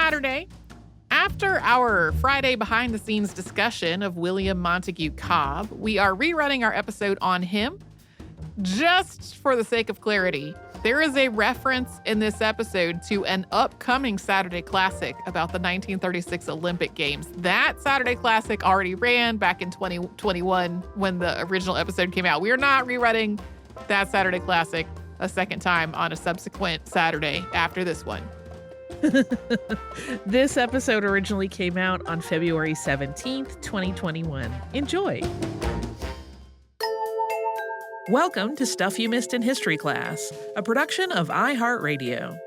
Saturday. After our Friday behind-the-scenes discussion of William Montague Cobb, we are rerunning our episode on him. Just for the sake of clarity, there is a reference in this episode to an upcoming Saturday Classic about the 1936 Olympic Games. That Saturday Classic already ran back in 2021 when the original episode came out. We are not rerunning that Saturday Classic a second time on a subsequent Saturday after this one. This episode originally came out on February 17th, 2021. Enjoy. Welcome to Stuff You Missed in History Class, a production of iHeartRadio.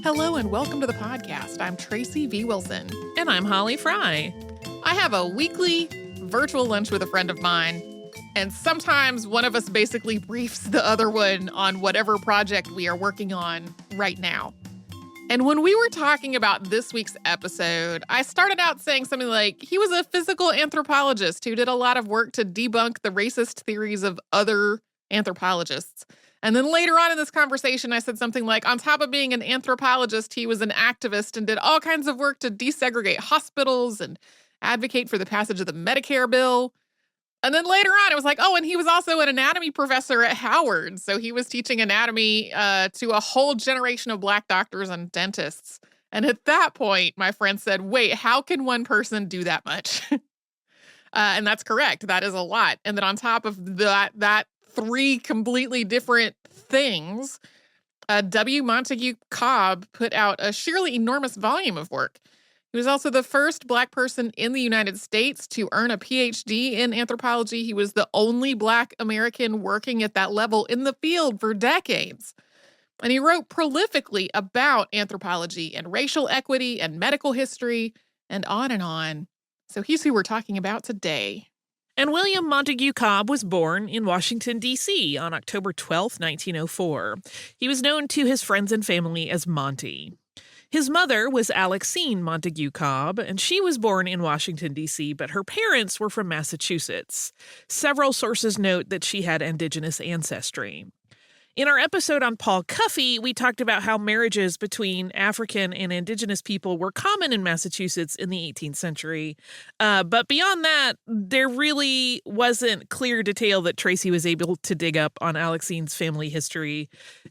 Hello and welcome to the podcast. I'm Tracy V. Wilson. And I'm Holly Fry. I have a weekly virtual lunch with a friend of mine, and sometimes one of us basically briefs the other one on whatever project we are working on right now. And when we were talking about this week's episode, I started out saying something like, he was a physical anthropologist who did a lot of work to debunk the racist theories of other anthropologists. And then later on in this conversation, I said something like, on top of being an anthropologist, he was an activist and did all kinds of work to desegregate hospitals and advocate for the passage of the Medicare bill. And then later on, it was like, oh, and he was also an anatomy professor at Howard. So he was teaching anatomy to a whole generation of Black doctors and dentists. And at that point, my friend said, wait, how can one person do that much? And that's correct. That is a lot. And then on top of that three completely different things, W. Montague Cobb put out a sheerly enormous volume of work. He was also the first Black person in the United States to earn a PhD in anthropology. He was the only Black American working at that level in the field for decades. And he wrote prolifically about anthropology and racial equity and medical history and on and on. So he's who we're talking about today. And William Montague Cobb was born in Washington, D.C. on October 12, 1904. He was known to his friends and family as Monty. His mother was Alexine Montague Cobb, and she was born in Washington, D.C., but her parents were from Massachusetts. Several sources note that she had indigenous ancestry. In our episode on Paul Cuffey, we talked about how marriages between African and indigenous people were common in Massachusetts in the 18th century. But beyond that, there really wasn't clear detail that Tracy was able to dig up on Alexine's family history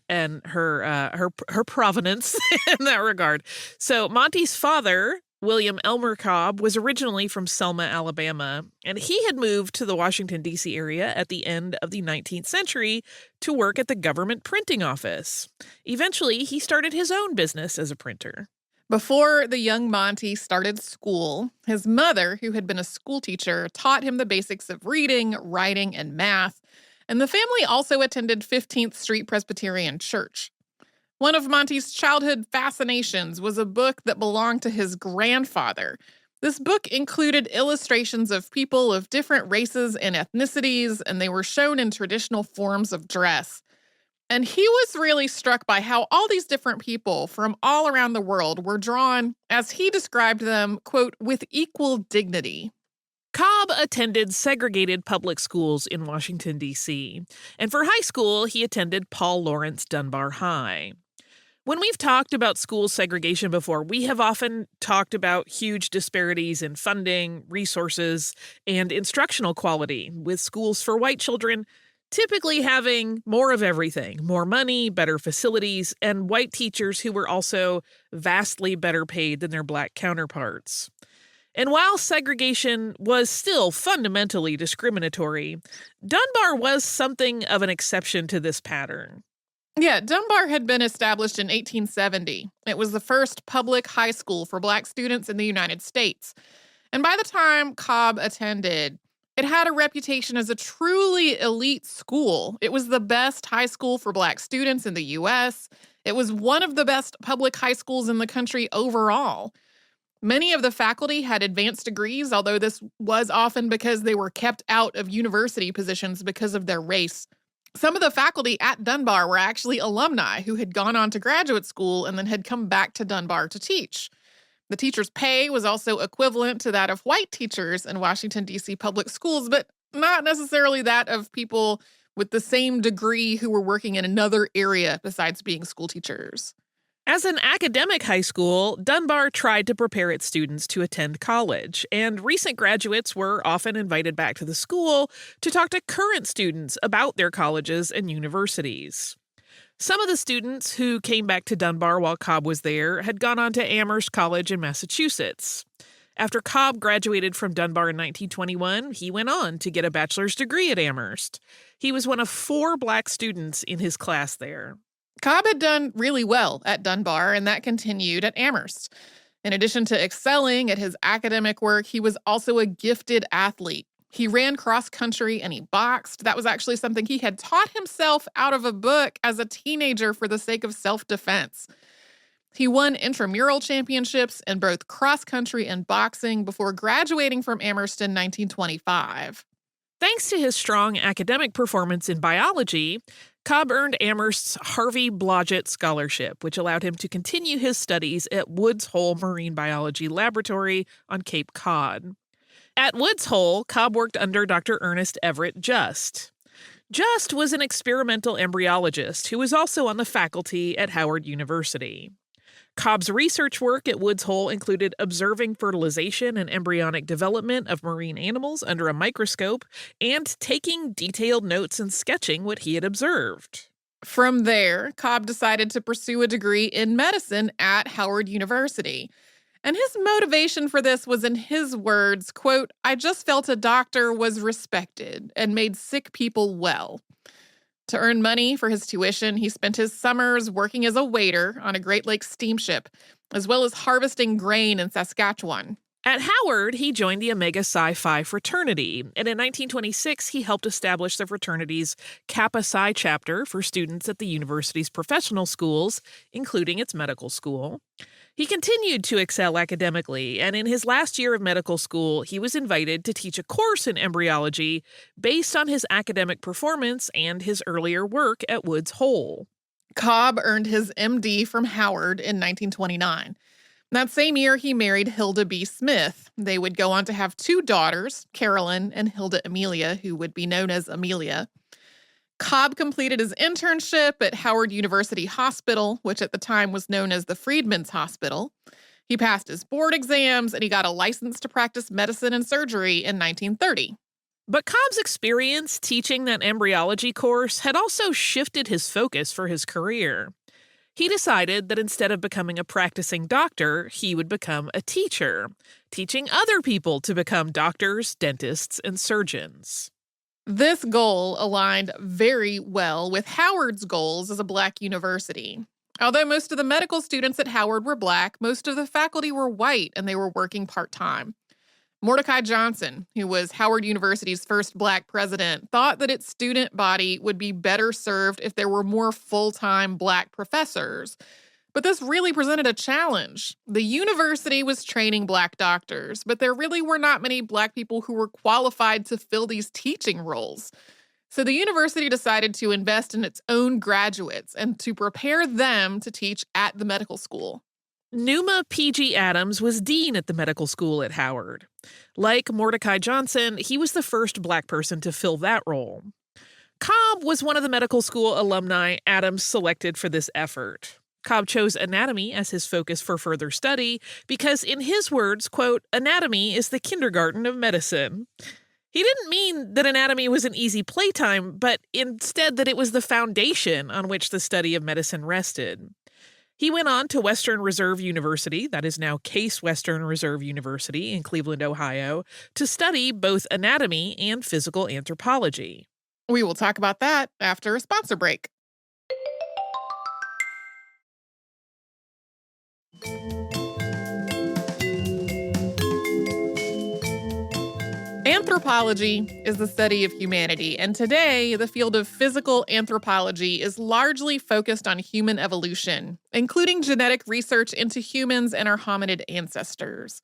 and her provenance in that regard. So Monty's father, William Elmer Cobb, was originally from Selma, Alabama, and he had moved to the Washington, D.C. area at the end of the 19th century to work at the government printing office. Eventually, he started his own business as a printer. Before the young Monty started school, his mother, who had been a school teacher, taught him the basics of reading, writing, and math, and the family also attended 15th Street Presbyterian Church. One of Monty's childhood fascinations was a book that belonged to his grandfather. This book included illustrations of people of different races and ethnicities, and they were shown in traditional forms of dress. And he was really struck by how all these different people from all around the world were drawn, as he described them, quote, with equal dignity. Cobb attended segregated public schools in Washington, D.C., and for high school, he attended Paul Laurence Dunbar High. When we've talked about school segregation before, we have often talked about huge disparities in funding, resources, and instructional quality, with schools for white children typically having more of everything, more money, better facilities, and white teachers who were also vastly better paid than their Black counterparts. And while segregation was still fundamentally discriminatory, Dunbar was something of an exception to this pattern. Yeah, Dunbar had been established in 1870. It was the first public high school for Black students in the United States. And by the time Cobb attended, it had a reputation as a truly elite school. It was the best high school for Black students in the U.S. It was one of the best public high schools in the country overall. Many of the faculty had advanced degrees, although this was often because they were kept out of university positions because of their race. Some of the faculty at Dunbar were actually alumni who had gone on to graduate school and then had come back to Dunbar to teach. The teacher's pay was also equivalent to that of white teachers in Washington, D.C. public schools, but not necessarily that of people with the same degree who were working in another area besides being school teachers. As an academic high school, Dunbar tried to prepare its students to attend college, and recent graduates were often invited back to the school to talk to current students about their colleges and universities. Some of the students who came back to Dunbar while Cobb was there had gone on to Amherst College in Massachusetts. After Cobb graduated from Dunbar in 1921, he went on to get a bachelor's degree at Amherst. He was one of 4 Black students in his class there. Cobb had done really well at Dunbar, and that continued at Amherst. In addition to excelling at his academic work, he was also a gifted athlete. He ran cross country and he boxed. That was actually something he had taught himself out of a book as a teenager for the sake of self-defense. He won intramural championships in both cross country and boxing before graduating from Amherst in 1925. Thanks to his strong academic performance in biology, Cobb earned Amherst's Harvey Blodgett Scholarship, which allowed him to continue his studies at Woods Hole Marine Biology Laboratory on Cape Cod. At Woods Hole, Cobb worked under Dr. Ernest Everett Just. Just was an experimental embryologist who was also on the faculty at Howard University. Cobb's research work at Woods Hole included observing fertilization and embryonic development of marine animals under a microscope and taking detailed notes and sketching what he had observed. From there, Cobb decided to pursue a degree in medicine at Howard University. And his motivation for this was, in his words, quote, "I just felt a doctor was respected and made sick people well." To earn money for his tuition, he spent his summers working as a waiter on a Great Lakes steamship, as well as harvesting grain in Saskatchewan. At Howard, he joined the Omega Psi Phi fraternity, and in 1926, he helped establish the fraternity's Kappa Psi chapter for students at the university's professional schools, including its medical school. He continued to excel academically, and in his last year of medical school, he was invited to teach a course in embryology based on his academic performance and his earlier work at Woods Hole. Cobb earned his MD from Howard in 1929. That same year, he married Hilda B. Smith. They would go on to have 2 daughters, Carolyn and Hilda Amelia, who would be known as Amelia. Cobb completed his internship at Howard University Hospital, which at the time was known as the Freedmen's Hospital. He passed his board exams, and he got a license to practice medicine and surgery in 1930. But Cobb's experience teaching that embryology course had also shifted his focus for his career. He decided that instead of becoming a practicing doctor, he would become a teacher, teaching other people to become doctors, dentists, and surgeons. This goal aligned very well with Howard's goals as a Black university. Although most of the medical students at Howard were Black, most of the faculty were white and they were working part-time. Mordecai Johnson, who was Howard University's first Black president, thought that its student body would be better served if there were more full-time Black professors. But this really presented a challenge. The university was training Black doctors, but there really were not many Black people who were qualified to fill these teaching roles. So the university decided to invest in its own graduates and to prepare them to teach at the medical school. Numa P.G. Adams was dean at the medical school at Howard. Like Mordecai Johnson, he was the first Black person to fill that role. Cobb was one of the medical school alumni Adams selected for this effort. Cobb chose anatomy as his focus for further study because, in his words, quote, "Anatomy is the kindergarten of medicine." He didn't mean that anatomy was an easy playtime, but instead that it was the foundation on which the study of medicine rested. He went on to Western Reserve University, that is now Case Western Reserve University in Cleveland, Ohio, to study both anatomy and physical anthropology. We will talk about that after a sponsor break. Anthropology is the study of humanity, and today the field of physical anthropology is largely focused on human evolution, including genetic research into humans and our hominid ancestors.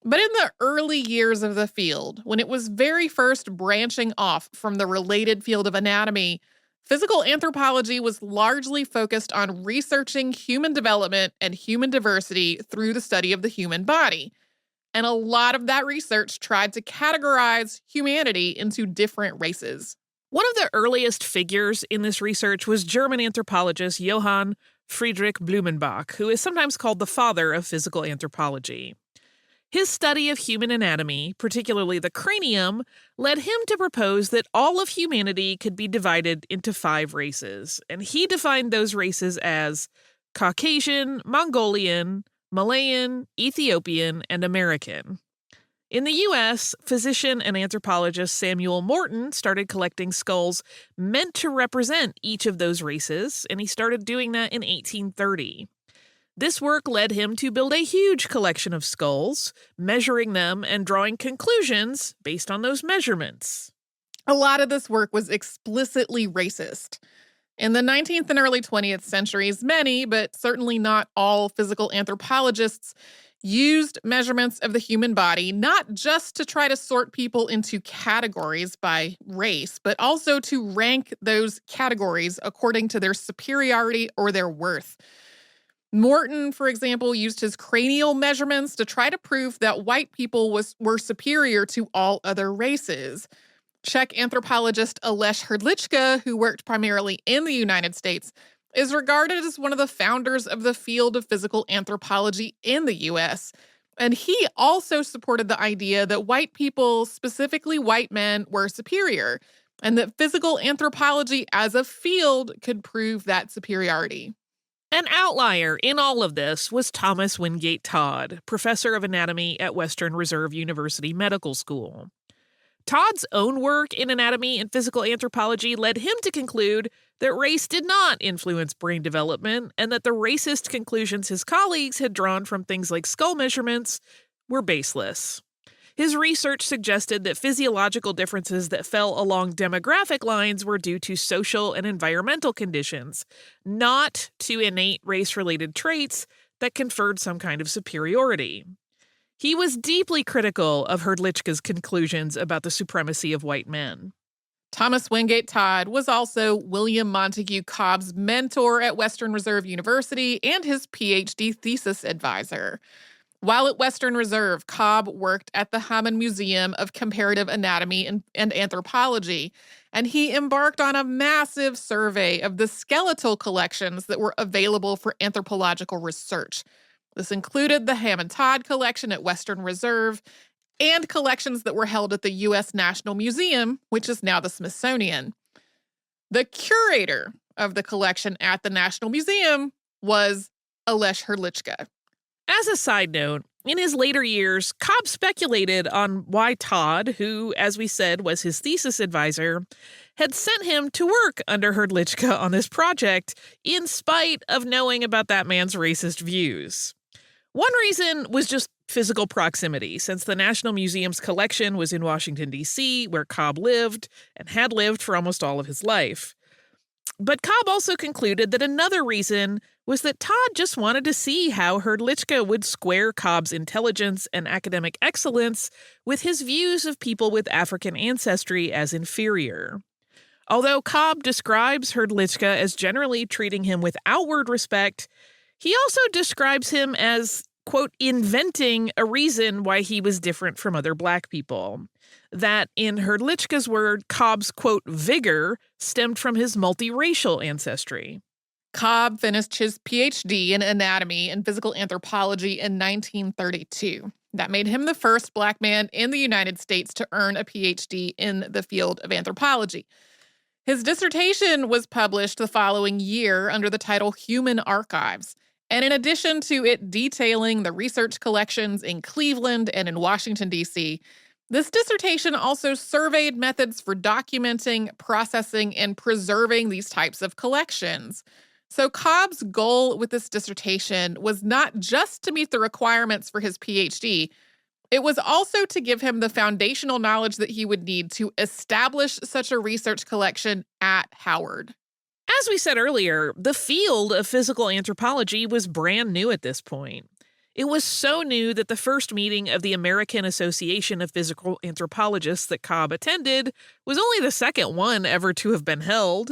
But in the early years of the field, when it was very first branching off from the related field of anatomy, physical anthropology was largely focused on researching human development and human diversity through the study of the human body. And a lot of that research tried to categorize humanity into different races. One of the earliest figures in this research was German anthropologist Johann Friedrich Blumenbach, who is sometimes called the father of physical anthropology. His study of human anatomy, particularly the cranium, led him to propose that all of humanity could be divided into 5 races, and he defined those races as Caucasian, Mongolian, Malayan, Ethiopian, and American. In the U.S., physician and anthropologist Samuel Morton started collecting skulls meant to represent each of those races, and he started doing that in 1830. This work led him to build a huge collection of skulls, measuring them and drawing conclusions based on those measurements. A lot of this work was explicitly racist. In the 19th and early 20th centuries, many, but certainly not all, physical anthropologists used measurements of the human body not just to try to sort people into categories by race, but also to rank those categories according to their superiority or their worth. Morton, for example, used his cranial measurements to try to prove that white people were superior to all other races. Czech anthropologist Aleš Hrdlička, who worked primarily in the United States, is regarded as one of the founders of the field of physical anthropology in the U.S. And he also supported the idea that white people, specifically white men, were superior, and that physical anthropology as a field could prove that superiority. An outlier in all of this was Thomas Wingate Todd, professor of anatomy at Western Reserve University Medical School. Todd's own work in anatomy and physical anthropology led him to conclude that race did not influence brain development and that the racist conclusions his colleagues had drawn from things like skull measurements were baseless. His research suggested that physiological differences that fell along demographic lines were due to social and environmental conditions, not to innate race-related traits that conferred some kind of superiority. He was deeply critical of Hrdlička's conclusions about the supremacy of white men. Thomas Wingate Todd was also William Montague Cobb's mentor at Western Reserve University and his PhD thesis advisor. While at Western Reserve, Cobb worked at the Hammond Museum of Comparative Anatomy and Anthropology, and he embarked on a massive survey of the skeletal collections that were available for anthropological research. This included the Hammond Todd collection at Western Reserve and collections that were held at the U.S. National Museum, which is now the Smithsonian. The curator of the collection at the National Museum was Aleš Hrdlička. As a side note, in his later years, Cobb speculated on why Todd, who, as we said, was his thesis advisor, had sent him to work under Hrdlička on this project in spite of knowing about that man's racist views. One reason was just physical proximity, since the National Museum's collection was in Washington, D.C., where Cobb lived and had lived for almost all of his life. But Cobb also concluded that another reason was that Todd just wanted to see how Hrdlička would square Cobb's intelligence and academic excellence with his views of people with African ancestry as inferior. Although Cobb describes Hrdlička as generally treating him with outward respect, he also describes him as, quote, inventing a reason why he was different from other black people. That, in Hrdlička's word, Cobb's, quote, vigor stemmed from his multiracial ancestry. Cobb finished his PhD in anatomy and physical anthropology in 1932. That made him the first black man in the United States to earn a PhD in the field of anthropology. His dissertation was published the following year under the title Human Archives. And in addition to it detailing the research collections in Cleveland and in Washington, D.C., this dissertation also surveyed methods for documenting, processing, and preserving these types of collections. So Cobb's goal with this dissertation was not just to meet the requirements for his PhD, it was also to give him the foundational knowledge that he would need to establish such a research collection at Howard. As we said earlier, the field of physical anthropology was brand new at this point. It was so new that the first meeting of the American Association of Physical Anthropologists that Cobb attended was only the second one ever to have been held,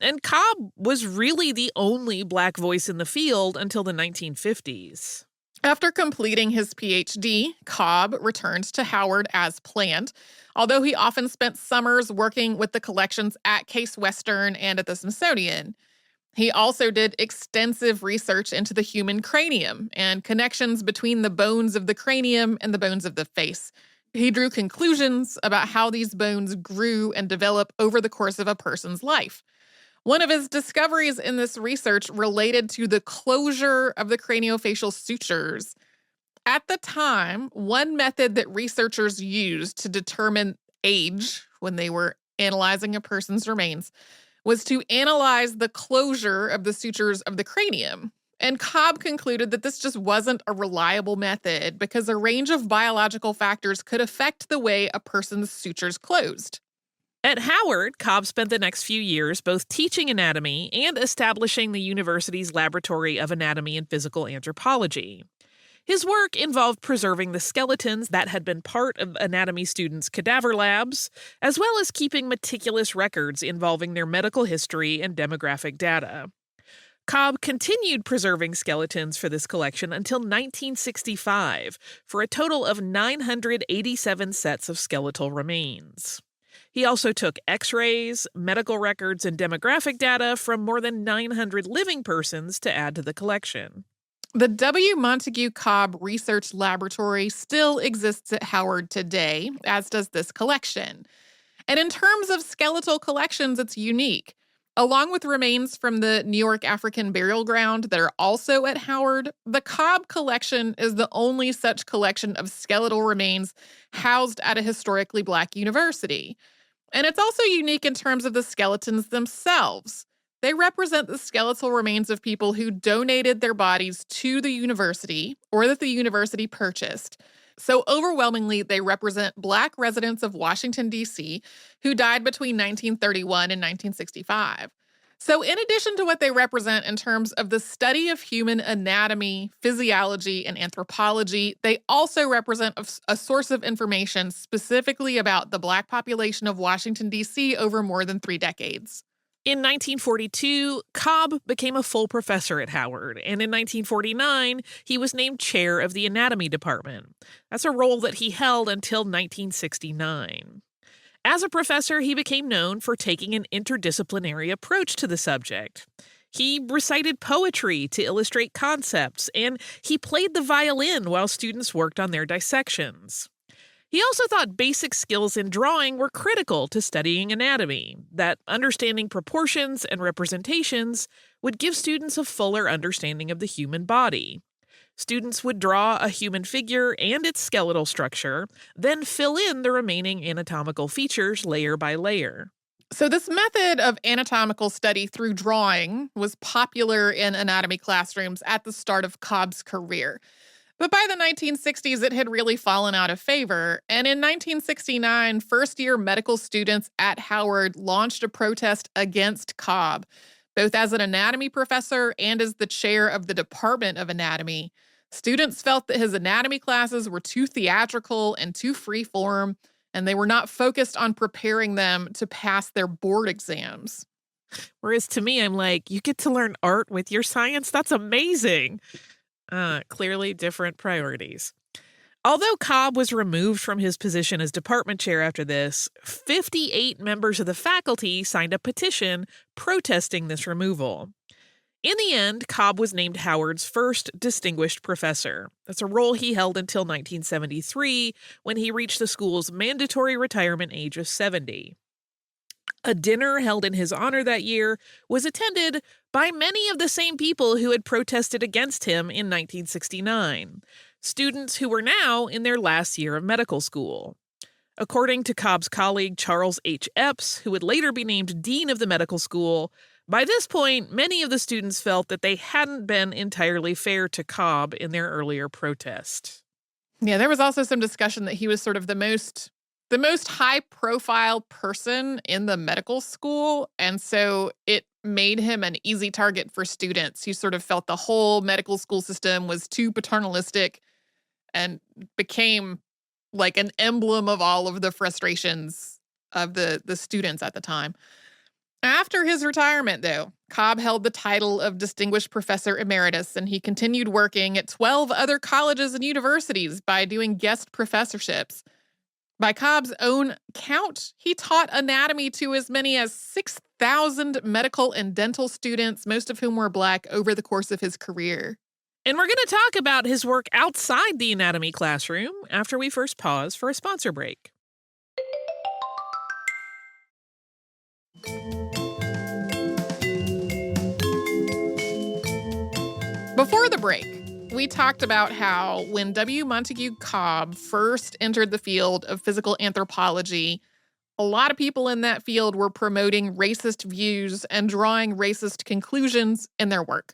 and Cobb was really the only black voice in the field until the 1950s. After completing his PhD, Cobb returned to Howard as planned. although he often spent summers working with the collections at Case Western and at the Smithsonian. He also did extensive research into the human cranium and connections between the bones of the cranium and the bones of the face. He drew conclusions about how these bones grew and develop over the course of a person's life. One of his discoveries in this research related to the closure of the craniofacial sutures. At the time, one method that researchers used to determine age when they were analyzing a person's remains was to analyze the closure of the sutures of the cranium. And Cobb concluded that this just wasn't a reliable method because a range of biological factors could affect the way a person's sutures closed. At Howard, Cobb spent the next few years both teaching anatomy and establishing the university's Laboratory of Anatomy and Physical Anthropology. His work involved preserving the skeletons that had been part of anatomy students' cadaver labs, as well as keeping meticulous records involving their medical history and demographic data. Cobb continued preserving skeletons for this collection until 1965, for a total of 987 sets of skeletal remains. He also took X-rays, medical records, and demographic data from more than 900 living persons to add to the collection. The W. Montague Cobb Research Laboratory still exists at Howard today, as does this collection. And in terms of skeletal collections, it's unique. Along with remains from the New York African Burial Ground that are also at Howard, the Cobb collection is the only such collection of skeletal remains housed at a historically Black university. And it's also unique in terms of the skeletons themselves. They represent the skeletal remains of people who donated their bodies to the university or that the university purchased. So overwhelmingly, they represent Black residents of Washington, D.C., who died between 1931 and 1965. So in addition to what they represent in terms of the study of human anatomy, physiology, and anthropology, they also represent a source of information specifically about the Black population of Washington, D.C. over more than 3 decades. In 1942, Cobb became a full professor at Howard, and in 1949, he was named chair of the anatomy department. That's a role that he held until 1969. As a professor, he became known for taking an interdisciplinary approach to the subject. He recited poetry to illustrate concepts, and he played the violin while students worked on their dissections. He also thought basic skills in drawing were critical to studying anatomy, that understanding proportions and representations would give students a fuller understanding of the human body. Students would draw a human figure and its skeletal structure, then fill in the remaining anatomical features layer by layer. So this method of anatomical study through drawing was popular in anatomy classrooms at the start of Cobb's career. But by the 1960s, it had really fallen out of favor. And in 1969, first-year medical students at Howard launched a protest against Cobb, both as an anatomy professor and as the chair of the Department of Anatomy. Students felt that his anatomy classes were too theatrical and too free-form, and they were not focused on preparing them to pass their board exams. Whereas to me, I'm like, you get to learn art with your science? That's amazing. Clearly different priorities. Although Cobb was removed from his position as department chair after this, 58 members of the faculty signed a petition protesting this removal. In the end, Cobb was named Howard's first distinguished professor. That's a role he held until 1973, when he reached the school's mandatory retirement age of 70. A dinner held in his honor that year was attended by many of the same people who had protested against him in 1969, students who were now in their last year of medical school. According to Cobb's colleague Charles H. Epps, who would later be named dean of the medical school, by this point, many of the students felt that they hadn't been entirely fair to Cobb in their earlier protest. Yeah, there was also some discussion that he was sort of the most high-profile person in the medical school, and so it made him an easy target for students who sort of felt the whole medical school system was too paternalistic and became like an emblem of all of the frustrations of the students at the time. After his retirement, though, Cobb held the title of Distinguished Professor Emeritus, and he continued working at 12 other colleges and universities by doing guest professorships. By Cobb's own count, he taught anatomy to as many as 6,000 medical and dental students, most of whom were Black, over the course of his career. And we're going to talk about his work outside the anatomy classroom after we first pause for a sponsor break. Before the break, we talked about how when W. Montague Cobb first entered the field of physical anthropology, a lot of people in that field were promoting racist views and drawing racist conclusions in their work.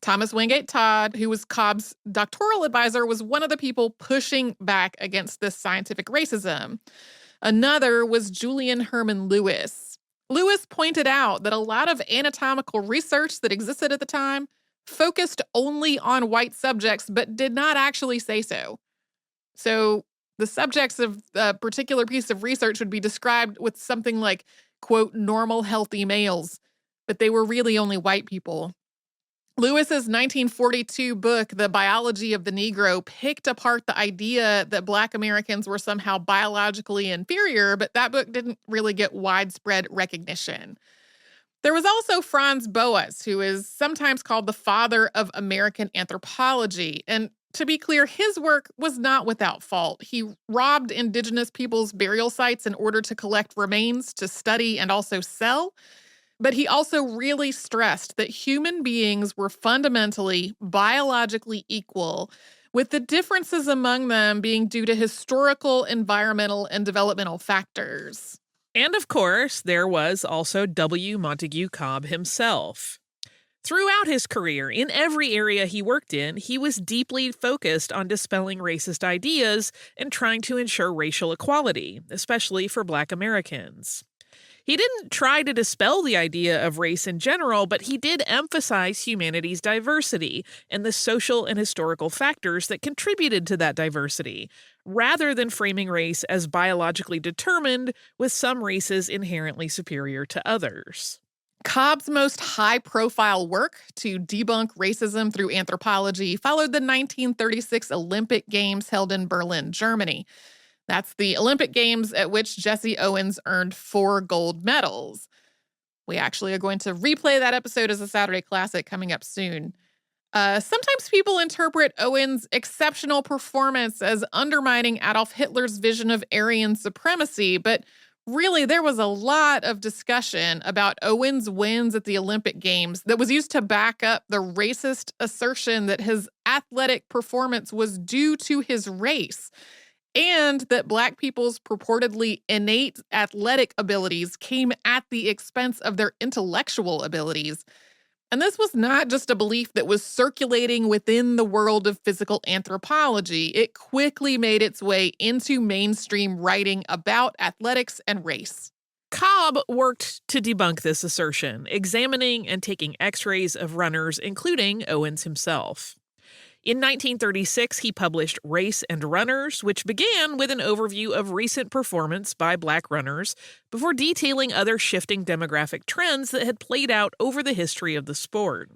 Thomas Wingate Todd, who was Cobb's doctoral advisor, was one of the people pushing back against this scientific racism. Another was Julian Herman Lewis. Lewis pointed out that a lot of anatomical research that existed at the time focused only on white subjects, but did not actually say so. So the subjects of a particular piece of research would be described with something like, quote, normal, healthy males, but they were really only white people. Lewis's 1942 book, The Biology of the Negro, picked apart the idea that Black Americans were somehow biologically inferior, but that book didn't really get widespread recognition. There was also Franz Boas, who is sometimes called the father of American anthropology. And to be clear, his work was not without fault. He robbed indigenous people's burial sites in order to collect remains to study and also sell. But he also really stressed that human beings were fundamentally biologically equal, with the differences among them being due to historical, environmental, and developmental factors. And of course, there was also W. Montague Cobb himself. Throughout his career, in every area he worked in, he was deeply focused on dispelling racist ideas and trying to ensure racial equality, especially for Black Americans. He didn't try to dispel the idea of race in general, but he did emphasize humanity's diversity and the social and historical factors that contributed to that diversity, rather than framing race as biologically determined, with some races inherently superior to others. Cobb's most high-profile work to debunk racism through anthropology followed the 1936 Olympic Games held in Berlin, Germany. That's the Olympic Games at which Jesse Owens earned 4 gold medals. We actually are going to replay that episode as a Saturday Classic coming up soon. Sometimes people interpret Owens' exceptional performance as undermining Adolf Hitler's vision of Aryan supremacy, but really there was a lot of discussion about Owens' wins at the Olympic Games that was used to back up the racist assertion that his athletic performance was due to his race, and that Black people's purportedly innate athletic abilities came at the expense of their intellectual abilities. And this was not just a belief that was circulating within the world of physical anthropology. It quickly made its way into mainstream writing about athletics and race. Cobb worked to debunk this assertion, examining and taking x-rays of runners, including Owens himself. In 1936, he published Race and Runners, which began with an overview of recent performance by Black runners before detailing other shifting demographic trends that had played out over the history of the sport.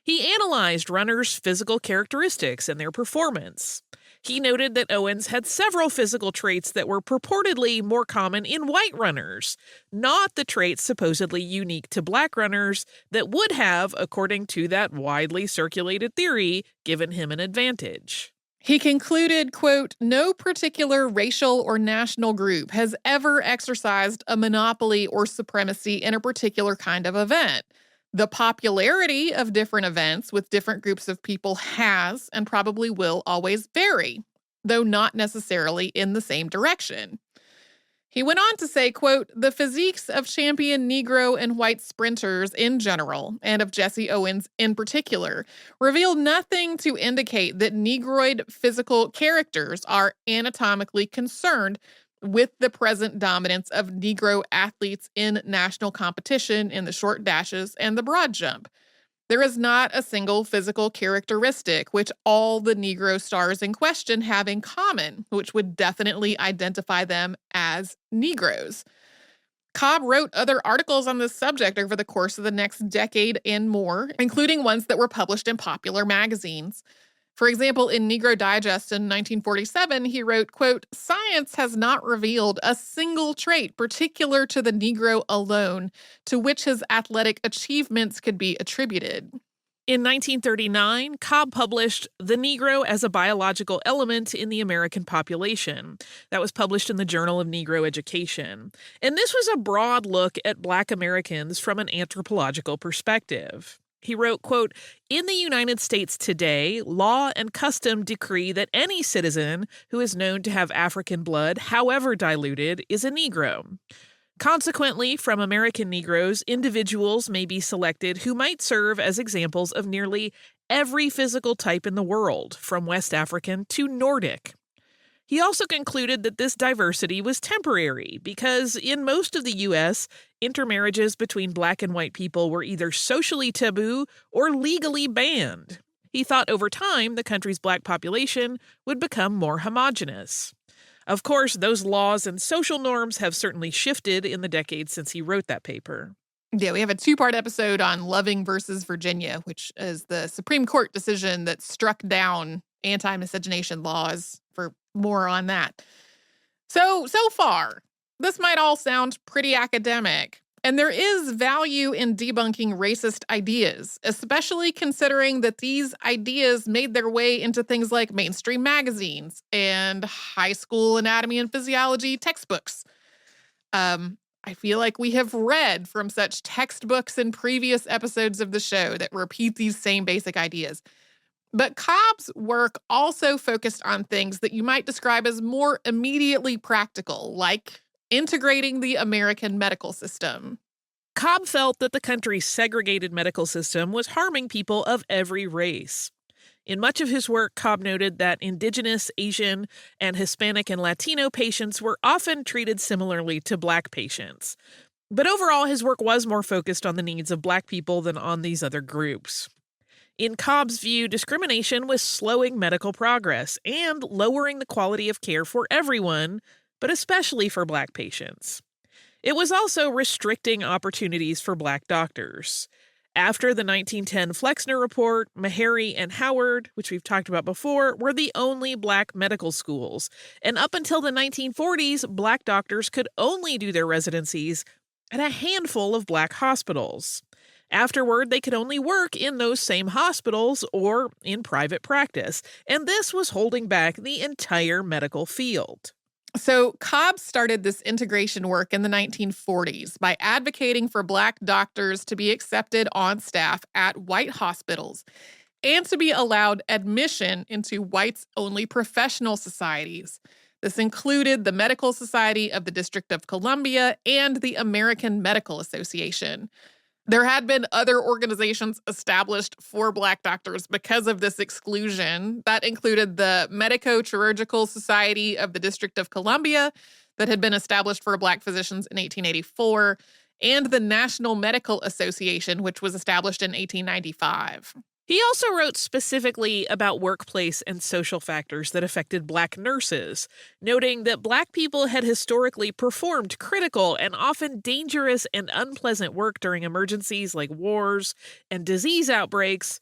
He analyzed runners' physical characteristics and their performance. He noted that Owens had several physical traits that were purportedly more common in white runners, not the traits supposedly unique to Black runners that would have, according to that widely circulated theory, given him an advantage. He concluded, quote, "No particular racial or national group has ever exercised a monopoly or supremacy in a particular kind of event. The popularity of different events with different groups of people has and probably will always vary, though not necessarily in the same direction." He went on to say, quote, "The physiques of champion Negro and white sprinters in general, and of Jesse Owens in particular, reveal nothing to indicate that Negroid physical characters are anatomically concerned with the present dominance of Negro athletes in national competition in the short dashes and the broad jump. There is not a single physical characteristic which all the Negro stars in question have in common, which would definitely identify them as Negroes." Cobb wrote other articles on this subject over the course of the next decade and more, including ones that were published in popular magazines. For example, in Negro Digest in 1947, he wrote, quote, "Science has not revealed a single trait particular to the Negro alone to which his athletic achievements could be attributed." In 1939, Cobb published The Negro as a Biological Element in the American Population. That was published in the Journal of Negro Education. And this was a broad look at Black Americans from an anthropological perspective. He wrote, quote, "In the United States today, law and custom decree that any citizen who is known to have African blood, however diluted, is a Negro. Consequently, from American Negroes, individuals may be selected who might serve as examples of nearly every physical type in the world, from West African to Nordic." He also concluded that this diversity was temporary because in most of the U.S., intermarriages between Black and white people were either socially taboo or legally banned. He thought over time the country's Black population would become more homogenous. Of course, those laws and social norms have certainly shifted in the decades since he wrote that paper. Yeah, we have a 2-part episode on Loving versus Virginia, which is the Supreme Court decision that struck down anti-miscegenation laws. For more on that. So far, this might all sound pretty academic. And there is value in debunking racist ideas, especially considering that these ideas made their way into things like mainstream magazines and high school anatomy and physiology textbooks. I feel like we have read from such textbooks in previous episodes of the show that repeat these same basic ideas. But Cobb's work also focused on things that you might describe as more immediately practical, like integrating the American medical system. Cobb felt that the country's segregated medical system was harming people of every race. In much of his work, Cobb noted that Indigenous, Asian, and Hispanic and Latino patients were often treated similarly to Black patients. But overall, his work was more focused on the needs of Black people than on these other groups. In Cobb's view, discrimination was slowing medical progress and lowering the quality of care for everyone, but especially for Black patients. It was also restricting opportunities for Black doctors. After the 1910 Flexner Report, Meharry and Howard, which we've talked about before, were the only Black medical schools. And up until the 1940s, Black doctors could only do their residencies at a handful of Black hospitals. Afterward, they could only work in those same hospitals or in private practice, and this was holding back the entire medical field. So Cobb started this integration work in the 1940s by advocating for Black doctors to be accepted on staff at white hospitals and to be allowed admission into whites-only professional societies. This included the Medical Society of the District of Columbia and the American Medical Association. There had been other organizations established for Black doctors because of this exclusion. That included the Medico-Chirurgical Society of the District of Columbia that had been established for Black physicians in 1884, and the National Medical Association, which was established in 1895. He also wrote specifically about workplace and social factors that affected Black nurses, noting that Black people had historically performed critical and often dangerous and unpleasant work during emergencies like wars and disease outbreaks,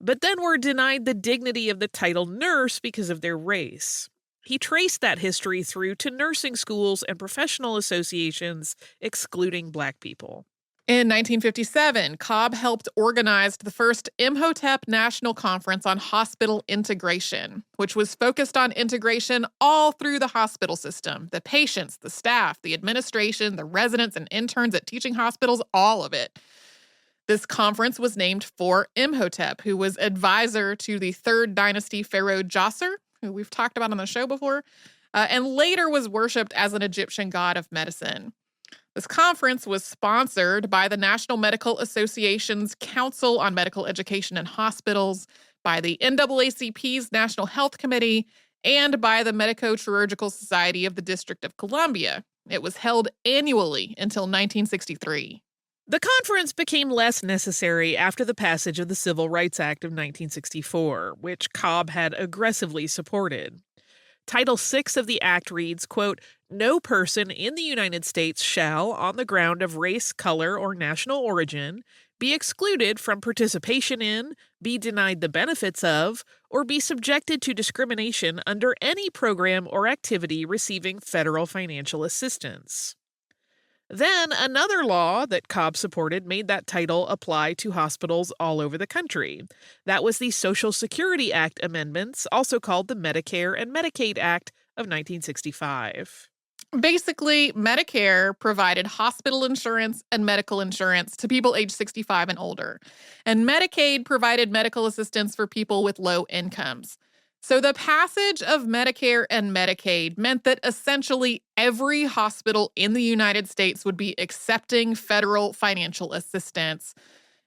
but then were denied the dignity of the title nurse because of their race. He traced that history through to nursing schools and professional associations excluding Black people. In 1957, Cobb helped organize the first Imhotep National Conference on Hospital Integration, which was focused on integration all through the hospital system. The patients, the staff, the administration, the residents and interns at teaching hospitals, all of it. This conference was named for Imhotep, who was advisor to the 3rd dynasty pharaoh Djoser, who we've talked about on the show before, and later was worshipped as an Egyptian god of medicine. This conference was sponsored by the National Medical Association's Council on Medical Education in Hospitals, by the NAACP's National Health Committee, and by the Medico-Chirurgical Society of the District of Columbia. It was held annually until 1963. The conference became less necessary after the passage of the Civil Rights Act of 1964, which Cobb had aggressively supported. Title VI of the Act reads, quote, "No person in the United States shall, on the ground of race, color, or national origin, be excluded from participation in, be denied the benefits of, or be subjected to discrimination under any program or activity receiving federal financial assistance." Then another law that Cobb supported made that title apply to hospitals all over the country. That was the Social Security Act amendments, also called the Medicare and Medicaid Act of 1965. Basically, Medicare provided hospital insurance and medical insurance to people age 65 and older, and Medicaid provided medical assistance for people with low incomes. So the passage of Medicare and Medicaid meant that essentially every hospital in the United States would be accepting federal financial assistance.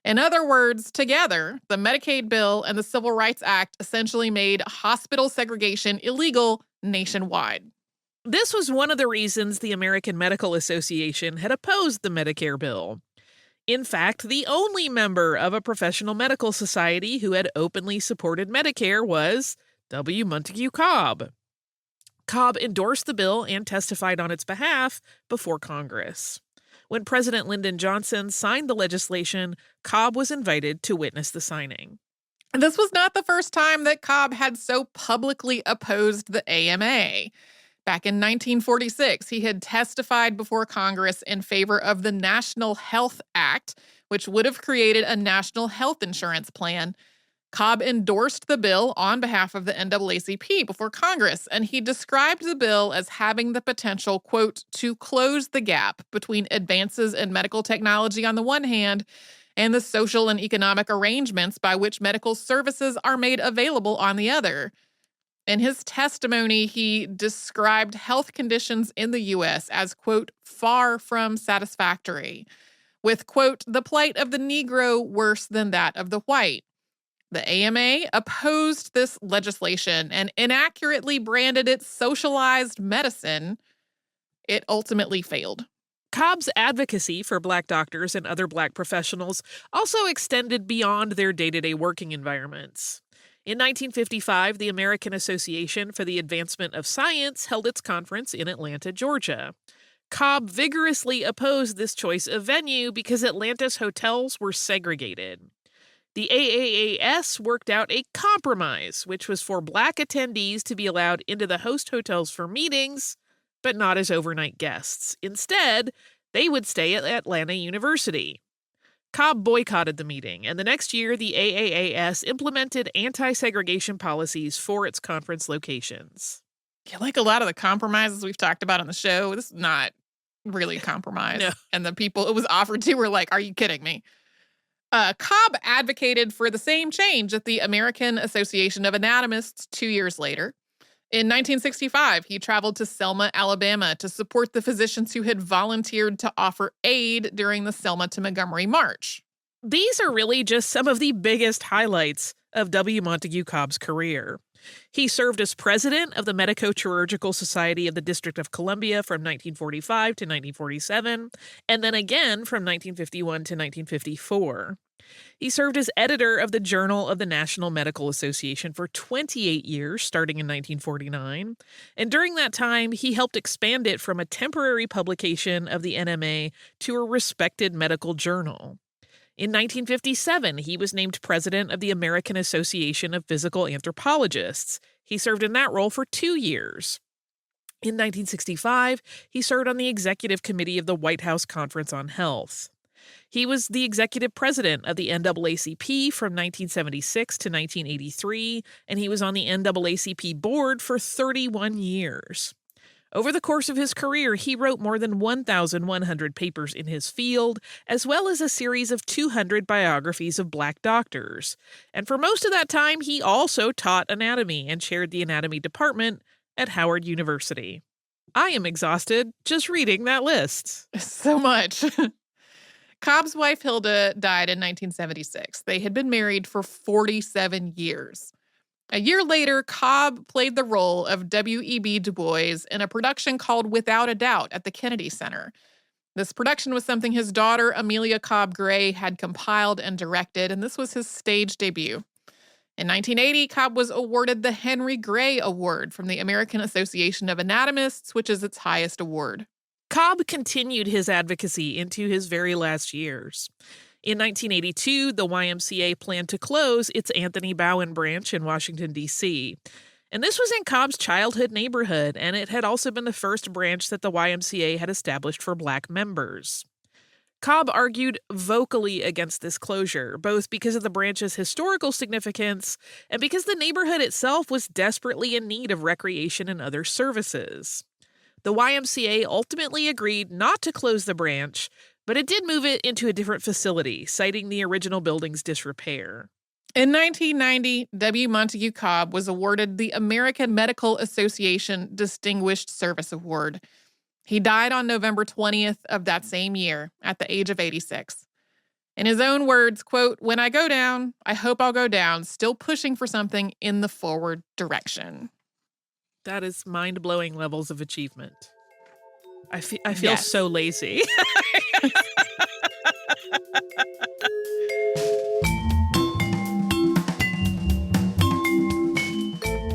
In other words, together, the Medicaid bill and the Civil Rights Act essentially made hospital segregation illegal nationwide. This was one of the reasons the American Medical Association had opposed the Medicare bill. In fact, the only member of a professional medical society who had openly supported Medicare was W. Montague Cobb. Cobb endorsed the bill and testified on its behalf before Congress. When President Lyndon Johnson signed the legislation, Cobb was invited to witness the signing. This was not the first time that Cobb had so publicly opposed the AMA. Back in 1946, he had testified before Congress in favor of the National Health Act, which would have created a national health insurance plan. Cobb endorsed the bill on behalf of the NAACP before Congress, and he described the bill as having the potential, quote, to close the gap between advances in medical technology on the one hand and the social and economic arrangements by which medical services are made available on the other. In his testimony, he described health conditions in the U.S. as, quote, far from satisfactory, with, quote, the plight of the Negro worse than that of the white. The AMA opposed this legislation and inaccurately branded it socialized medicine. It ultimately failed. Cobb's advocacy for Black doctors and other Black professionals also extended beyond their day-to-day working environments. In 1955, the American Association for the Advancement of Science held its conference in Atlanta, Georgia. Cobb vigorously opposed this choice of venue because Atlanta's hotels were segregated. The AAAS worked out a compromise, which was for Black attendees to be allowed into the host hotels for meetings, but not as overnight guests. Instead, they would stay at Atlanta University. Cobb boycotted the meeting, and the next year the AAAS implemented anti-segregation policies for its conference locations. Yeah, like a lot of the compromises we've talked about on the show, this is not really a compromise. No. And the people it was offered to were like, are you kidding me? Cobb advocated for the same change at the American Association of Anatomists 2 years later. In 1965, he traveled to Selma, Alabama to support the physicians who had volunteered to offer aid during the Selma to Montgomery March. These are really just some of the biggest highlights of W. Montague Cobb's career. He served as president of the Medico-Chirurgical Society of the District of Columbia from 1945 to 1947, and then again from 1951 to 1954. He served as editor of the Journal of the National Medical Association for 28 years, starting in 1949, and during that time, he helped expand it from a temporary publication of the NMA to a respected medical journal. In 1957, he was named president of the American Association of Physical Anthropologists. He served in that role for 2 years. In 1965, he served on the executive committee of the White House Conference on Health. He was the executive president of the NAACP from 1976 to 1983, and he was on the NAACP board for 31 years. Over the course of his career, he wrote more than 1,100 papers in his field, as well as a series of 200 biographies of Black doctors. And for most of that time, he also taught anatomy and chaired the anatomy department at Howard University. I am exhausted just reading that list. So much. Cobb's wife, Hilda, died in 1976. They had been married for 47 years. A year later, Cobb played the role of W.E.B. Du Bois in a production called Without a Doubt at the Kennedy Center. This production was something his daughter, Amelia Cobb Gray, had compiled and directed, and this was his stage debut. In 1980, Cobb was awarded the Henry Gray Award from the American Association of Anatomists, which is its highest award. Cobb continued his advocacy into his very last years. In 1982, the YMCA planned to close its Anthony Bowen branch in Washington, D.C. And this was in Cobb's childhood neighborhood, and it had also been the first branch that the YMCA had established for Black members. Cobb argued vocally against this closure, both because of the branch's historical significance and because the neighborhood itself was desperately in need of recreation and other services. The YMCA ultimately agreed not to close the branch, but it did move it into a different facility, citing the original building's disrepair. In 1990, W. Montague Cobb was awarded the American Medical Association Distinguished Service Award. He died on November 20th of that same year at the age of 86. In his own words, quote, "When I go down, I hope I'll go down still pushing for something in the forward direction." That is mind-blowing levels of achievement. I feel Yes. so lazy.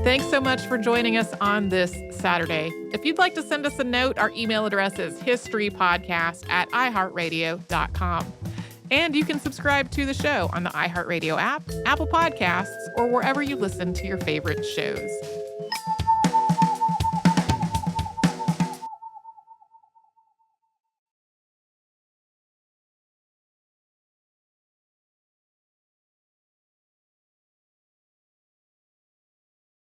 Thanks so much for joining us on this Saturday. If you'd like to send us a note, our email address is historypodcast@iheartradio.com. And you can subscribe to the show on the iHeartRadio app, Apple Podcasts, or wherever you listen to your favorite shows.